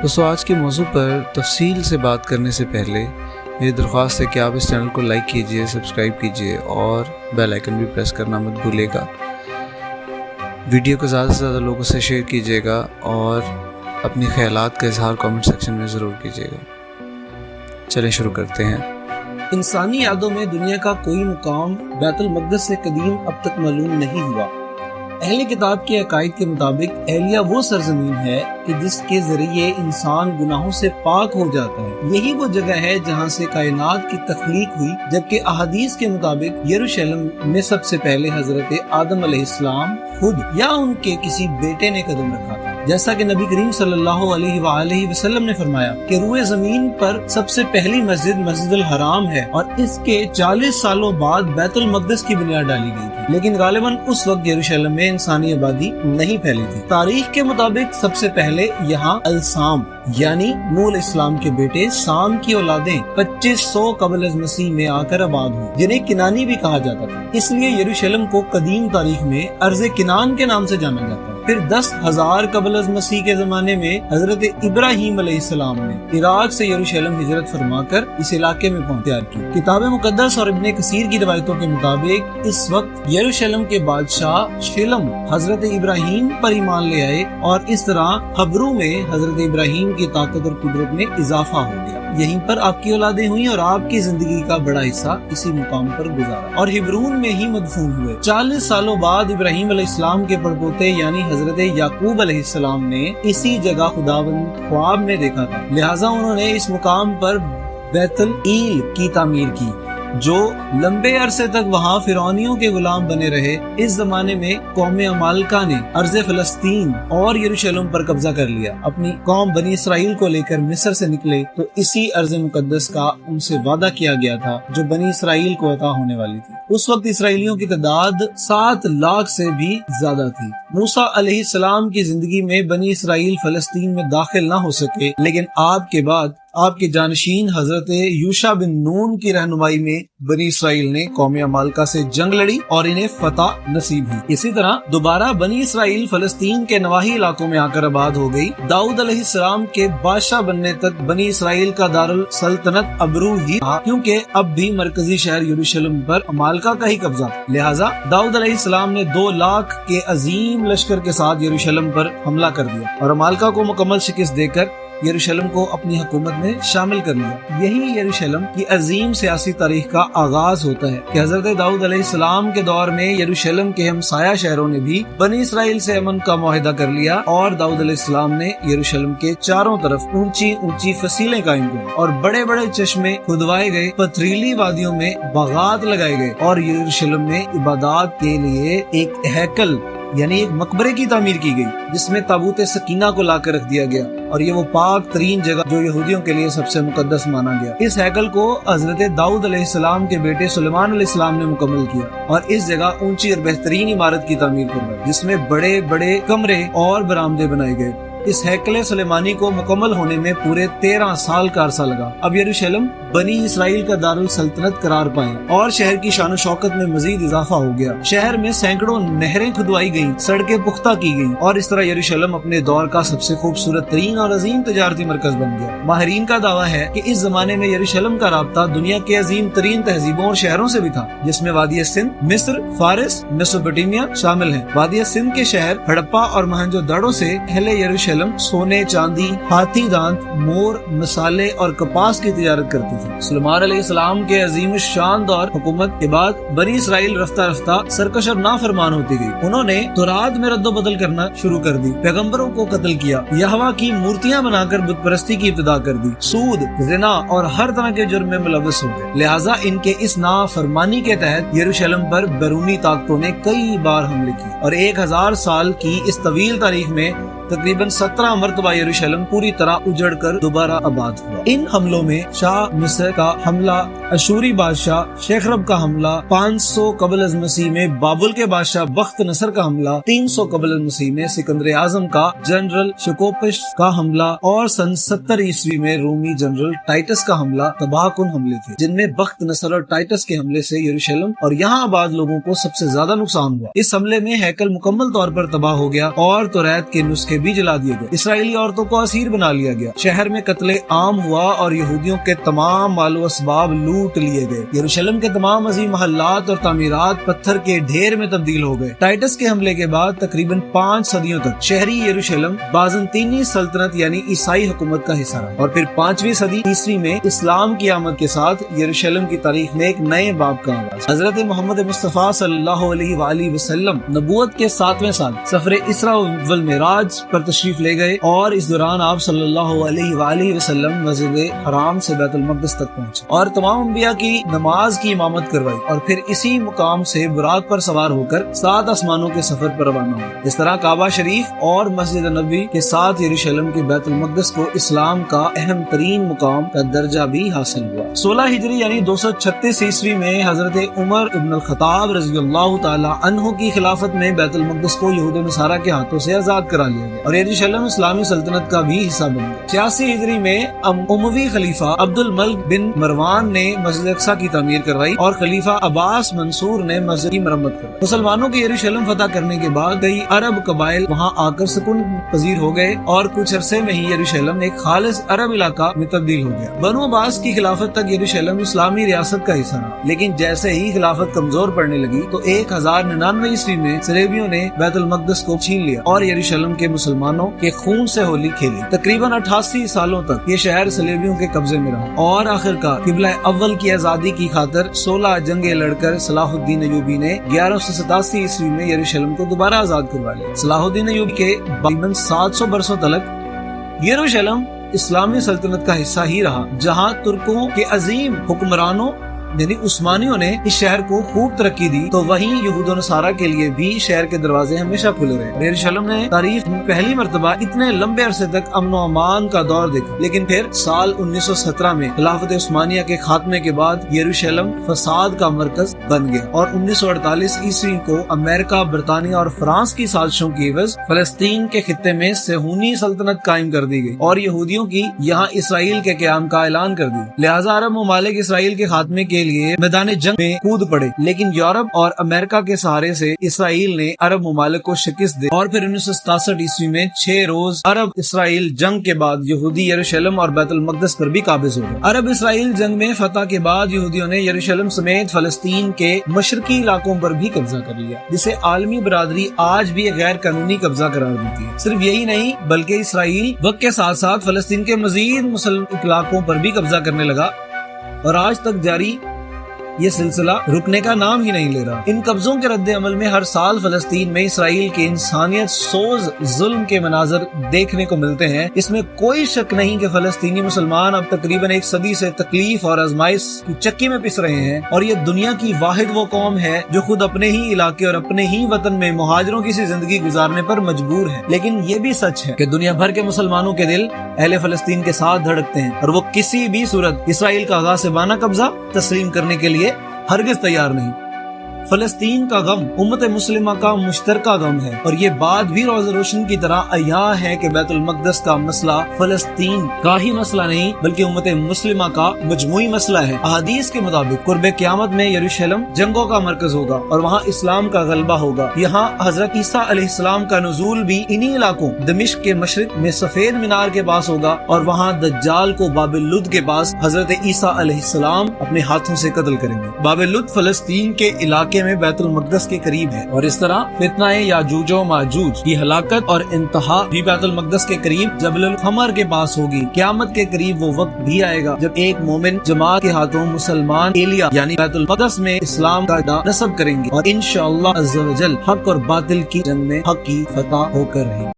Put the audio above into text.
دوستو آج کے موضوع پر تفصیل سے بات کرنے سے پہلے میری درخواست ہے کہ آپ اس چینل کو لائک کیجئے، سبسکرائب کیجئے اور بیل آئیکن بھی پریس کرنا مت بھولیے گا۔ ویڈیو کو زیادہ سے زیادہ لوگوں سے شیئر کیجئے گا اور اپنی خیالات کا اظہار کامنٹ سیکشن میں ضرور کیجئے گا۔ چلیں شروع کرتے ہیں۔ انسانی یادوں میں دنیا کا کوئی مقام بیت المقدس سے قدیم اب تک معلوم نہیں ہوا۔ اہل کتاب کے عقائد کے مطابق ایلیا وہ سرزمین ہے کہ جس کے ذریعے انسان گناہوں سے پاک ہو جاتا ہے۔ یہی وہ جگہ ہے جہاں سے کائنات کی تخلیق ہوئی، جبکہ احادیث کے مطابق یروشلم میں سب سے پہلے حضرت آدم علیہ السلام خود یا ان کے کسی بیٹے نے قدم رکھا تھا، جیسا کہ نبی کریم صلی اللہ علیہ وآلہ وسلم نے فرمایا کہ روئے زمین پر سب سے پہلی مسجد مسجد الحرام ہے اور اس کے 40 سالوں بعد بیت المقدس کی بنیاد ڈالی گئی تھی، لیکن غالباً اس وقت یروشلم میں انسانی آبادی نہیں پھیلی تھی۔ تاریخ کے مطابق سب سے پہلے یہاں السام یعنی نوح علیہ السلام کے بیٹے سام کی اولادیں 2500 قبل از مسیح میں آ کر آباد ہوئی، جنہیں کنانی بھی کہا جاتا تھا۔ اس لیے یروشلم کو قدیم تاریخ میں ارض کنان کے نام سے جانا جاتا ہے۔ پھر 10,000 قبل از مسیح کے زمانے میں حضرت ابراہیم علیہ السلام نے عراق سے یروشلم ہجرت فرما کر اس علاقے میں پہنچ کی۔ کتاب مقدس اور ابن کثیر کی روایتوں کے مطابق اس وقت یروشلم کے بادشاہ شلم حضرت ابراہیم پر ایمان لے آئے اور اس طرح ہبرو میں حضرت ابراہیم کی طاقت اور قدرت میں اضافہ ہو گیا۔ یہیں پر آپ کی اولادیں ہوئیں اور آپ کی زندگی کا بڑا حصہ اسی مقام پر گزارا اور ہبرون میں ہی مدفون ہوئے۔ 40 سالوں بعد ابراہیم علیہ السلام کے پڑپوتے یعنی حضرت یعقوب علیہ السلام نے اسی جگہ خداوند خواب میں دیکھا تھا، لہٰذا انہوں نے اس مقام پر بیت العیل کی تعمیر کی، جو لمبے عرصے تک وہاں فرعونیوں کے غلام بنے رہے۔ اس زمانے میں قوم عمالقہ نے ارض فلسطین اور یروشلم پر قبضہ کر لیا۔ اپنی قوم بنی اسرائیل کو لے کر مصر سے نکلے تو اسی ارض مقدس کا ان سے وعدہ کیا گیا تھا جو بنی اسرائیل کو عطا ہونے والی تھی۔ اس وقت اسرائیلیوں کی تعداد 7 لاکھ سے بھی زیادہ تھی۔ موسیٰ علیہ السلام کی زندگی میں بنی اسرائیل فلسطین میں داخل نہ ہو سکے، لیکن آپ کے بعد آپ کے جانشین حضرت یوشع بن نون کی رہنمائی میں بنی اسرائیل نے قوم عمالقہ سے جنگ لڑی اور انہیں فتح نصیب ہوئی۔ اسی طرح دوبارہ بنی اسرائیل فلسطین کے نواحی علاقوں میں آ کر آباد ہو گئی۔ داؤد علیہ السلام کے بادشاہ بننے تک بنی اسرائیل کا دارالسلطنت ابرو ہی تھا، کیونکہ اب بھی مرکزی شہر یروشلم پر عمالقہ کا ہی قبضہ تھا۔ لہٰذا داؤد علیہ السلام نے 2 لاکھ کے عظیم لشکر کے ساتھ یروشلم پر حملہ کر دیا اور عمالقہ کو مکمل شکست دے کر یروشلم کو اپنی حکومت میں شامل کر لیا۔ یہی یروشلم کی عظیم سیاسی تاریخ کا آغاز ہوتا ہے کہ حضرت داؤد علیہ السلام کے دور میں یروشلم کے ہمسایہ شہروں نے بھی بنی اسرائیل سے امن کا معاہدہ کر لیا اور داؤد علیہ السلام نے یروشلم کے چاروں طرف اونچی اونچی فصیلیں قائم کی اور بڑے بڑے چشمے کھدوائے گئے، پتھریلی وادیوں میں باغات لگائے گئے اور یروشلم میں عبادات کے لیے ایک ہیکل یعنی ایک مقبرے کی تعمیر کی گئی، جس میں تابوت سکینہ کو لا کر رکھ دیا گیا اور یہ وہ پاک ترین جگہ جو یہودیوں کے لیے سب سے مقدس مانا گیا۔ اس ہیکل کو حضرت داؤد علیہ السلام کے بیٹے سلیمان علیہ السلام نے مکمل کیا اور اس جگہ اونچی اور بہترین عمارت کی تعمیر کروائی، جس میں بڑے بڑے کمرے اور برآمدے بنائے گئے۔ اس ہیکل سلیمانی کو مکمل ہونے میں پورے 13 سال کا عرصہ لگا۔ اب یروشلم بنی اسرائیل کا دارالسلطنت قرار پایا اور شہر کی شان و شوکت میں مزید اضافہ ہو گیا۔ شہر میں سینکڑوں نہریں کھدوائی گئیں، سڑکیں پختہ کی گئیں اور اس طرح یروشلم اپنے دور کا سب سے خوبصورت ترین اور عظیم تجارتی مرکز بن گیا۔ ماہرین کا دعویٰ ہے کہ اس زمانے میں یروشلم کا رابطہ دنیا کے عظیم ترین تہذیبوں اور شہروں سے بھی تھا، جس میں وادی سندھ، مصر، فارس، میسوپوٹیمیا شامل ہیں۔ وادی سندھ کے شہر ہڑپا اور موہنجو دڑو سے اہل یروشلم سونے، چاندی، ہاتھی دانت، مور، مسالے اور کپاس کی تجارت کرتے تھے۔ سلیمان علیہ السلام کے عظیم الشان دور حکومت کے بعد بنی اسرائیل رفتہ رفتہ سرکش اور نافرمان ہوتی گئی۔ انہوں نے تورات میں رد و بدل کرنا شروع کر دی، پیغمبروں کو قتل کیا، یہوہ کی مورتیاں بنا کر بت پرستی کی ابتدا کر دی، سود، زنا اور ہر طرح کے جرم میں ملوث ہو گئے۔ لہٰذا ان کے اس نافرمانی کے تحت یروشلم پر بیرونی طاقتوں نے کئی بار حملے کیے اور 1000 سال کی اس طویل تاریخ میں تقریباً 17 مرتبہ یروشلم پوری طرح اجڑ کر دوبارہ آباد ہوا۔ ان حملوں میں شاہ مصر کا حملہ، اشوری بادشاہ شیخرب کا حملہ، 500 قبل از مسیح میں بابل کے بادشاہ بخت نصر کا حملہ، 300 قبل از مسیح میں سکندر اعظم کا جنرل شکوپش کا حملہ اور سن 70 عیسوی میں رومی جنرل ٹائٹس کا حملہ تباہ کن حملے تھے، جن میں بخت نصر اور ٹائٹس کے حملے سے یروشلم اور یہاں آباد لوگوں کو سب سے زیادہ نقصان ہوا۔ اس حملے میں ہیکل مکمل طور پر تباہ ہو گیا اور توریت کے نسخے مکے بھی جلا دیے گئے، اسرائیلی عورتوں کو اسیر بنا لیا گیا، شہر میں قتل عام ہوا اور یہودیوں کے تمام مال و اسباب لوٹ لیے گئے، یروشلم کے تمام عظیم محلات اور تعمیرات پتھر کے ڈھیر میں تبدیل ہو گئے۔ ٹائٹس کے حملے کے بعد تقریباً 5 صدیوں تک شہری یروشلم بازنطینی سلطنت یعنی عیسائی حکومت کا حصہ رہا، اور پھر 5ویں صدی عیسوی میں اسلام کی آمد کے ساتھ یروشلم کی تاریخ میں ایک نئے باب کا آغاز۔ حضرت محمد مصطفیٰ صلی اللہ علیہ وآلہ وسلم نبوت کے 7ویں سال سفر اسراء والمعراج پر تشریف لے گئے، اور اس دوران آپ صلی اللہ علیہ وآلہ وسلم مسجد حرام سے بیت المقدس تک پہنچے اور تمام انبیاء کی نماز کی امامت کروائی، اور پھر اسی مقام سے براق پر سوار ہو کر 7 آسمانوں کے سفر پر روانہ ہوا۔ اس طرح کعبہ شریف اور مسجد نبوی کے ساتھ یروشلم کے بیت المقدس کو اسلام کا اہم ترین مقام کا درجہ بھی حاصل ہوا۔ 16 ہجری یعنی 236 عیسوی میں حضرت عمر ابن الخطاب رضی اللہ تعالی عنہ کی خلافت میں بیت المقدس کو یہود و نصارہ کے ہاتھوں سے آزاد کرا لیا گیا اور یروشلم اسلامی سلطنت کا بھی حصہ بن گیا۔ 86 ہجری میں اموی خلیفہ عبد الملک بن مروان نے مسجد اقصی کی تعمیر کروائی اور خلیفہ عباس منصور نے مسجد کی مرمت کرائی۔ مسلمانوں کے یروشلم فتح کرنے کے بعد کئی عرب قبائل وہاں آ کر سکون پذیر ہو گئے اور کچھ عرصے میں ہی یروشلم ایک خالص عرب علاقہ میں تبدیل ہو گیا۔ بنو عباس کی خلافت تک یروشلم اسلامی ریاست کا حصہ رہا، لیکن جیسے ہی خلافت کمزور پڑنے لگی تو 1099 عیسوی میں صلیبیوں نے بیت المقدس کو چھین لیا اور یروشلم کے مسلمانوں کے خون سے ہولی کھیلی۔ تقریباً 88 سالوں تک یہ شہر صلیبیوں کے قبضے میں رہا اور آخرکار قبلہ اول کی آزادی کی خاطر 16 جنگیں لڑ کر صلاح الدین ایوبی نے 1187 عیسوی میں یروشلم کو دوبارہ آزاد کروا لیا۔ صلاح الدین ایوبی کے تقریباً 700 برسوں تلک یروشلم اسلامی سلطنت کا حصہ ہی رہا، جہاں ترکوں کے عظیم حکمرانوں یعنی عثمانیوں نے اس شہر کو خوب ترقی دی، تو وہیں یہود و نصارہ کے لیے بھی شہر کے دروازے ہمیشہ کھلے رہے۔ یروشلم نے تاریخ میں پہلی مرتبہ اتنے لمبے عرصے تک امن و امان کا دور دیکھا، لیکن پھر سال 1917 میں خلافت عثمانیہ کے خاتمے کے بعد یروشلم فساد کا مرکز بن گیا اور 1948 عیسوی کو امریکہ، برطانیہ اور فرانس کی سازشوں کی عوض فلسطین کے خطے میں صہیونی سلطنت قائم کر دی گئی اور یہودیوں کی یہاں اسرائیل کے قیام کا اعلان کر دیا۔ لہٰذا عرب ممالک اسرائیل کے خاتمے کے لیے میدان جنگ میں کود پڑے، لیکن یورپ اور امریکہ کے سہارے سے اسرائیل نے عرب ممالک کو شکست دی اور پھر 1967 عیسوی میں 6 روز عرب اسرائیل جنگ کے بعد یہودی یروشلم اور بیت المقدس پر بھی قابض ہو گئے۔ عرب اسرائیل جنگ میں فتح کے بعد یہودیوں نے یروشلم سمیت فلسطین کے مشرقی علاقوں پر بھی قبضہ کر لیا، جسے عالمی برادری آج بھی غیر قانونی قبضہ قرار دیتی ہے۔ صرف یہی نہیں بلکہ اسرائیل وقت کے ساتھ ساتھ فلسطین کے مزید مسلم علاقوں پر بھی قبضہ کرنے لگا اور آج تک جاری یہ سلسلہ رکنے کا نام ہی نہیں لے رہا۔ ان قبضوں کے رد عمل میں ہر سال فلسطین میں اسرائیل کے انسانیت سوز ظلم کے مناظر دیکھنے کو ملتے ہیں۔ اس میں کوئی شک نہیں کہ فلسطینی مسلمان اب تقریباً 1 صدی سے تکلیف اور آزمائش کی چکی میں پس رہے ہیں، اور یہ دنیا کی واحد وہ قوم ہے جو خود اپنے ہی علاقے اور اپنے ہی وطن میں مہاجروں کی سی زندگی گزارنے پر مجبور ہے۔ لیکن یہ بھی سچ ہے کہ دنیا بھر کے مسلمانوں کے دل اہل فلسطین کے ساتھ دھڑکتے ہیں اور وہ کسی بھی صورت اسرائیل کا غاصبانہ قبضہ تسلیم کرنے کے لیے ہرگز تیار نہیں۔ فلسطین کا غم امت مسلمہ کا مشترکہ غم ہے، اور یہ بات بھی روز روشن کی طرح عیاں ہے کہ بیت المقدس کا مسئلہ فلسطین کا ہی مسئلہ نہیں بلکہ امت مسلمہ کا مجموعی مسئلہ ہے۔ احادیث کے مطابق قرب قیامت میں یروشلم جنگوں کا مرکز ہوگا اور وہاں اسلام کا غلبہ ہوگا۔ یہاں حضرت عیسیٰ علیہ السلام کا نزول بھی انہی علاقوں دمشق کے مشرق میں سفید مینار کے پاس ہوگا، اور وہاں دجال کو باب اللد کے پاس حضرت عیسیٰ علیہ السلام اپنے ہاتھوں سے قتل کریں گے۔ باب اللد فلسطین کے علاقے میں بیت المقدس کے قریب ہے، اور اس طرح فتنہ یاجوج و ماجوج کی ہلاکت اور انتہا بھی بیت المقدس کے قریب جبل الحمر کے پاس ہوگی۔ قیامت کے قریب وہ وقت بھی آئے گا جب ایک مومن جماعت کے ہاتھوں مسلمان ایلیا یعنی بیت المقدس میں اسلام کا نصب کریں گے، اور انشاءاللہ عز و جل حق اور باطل کی جنگ میں حق کی فتح ہو کر رہے گی۔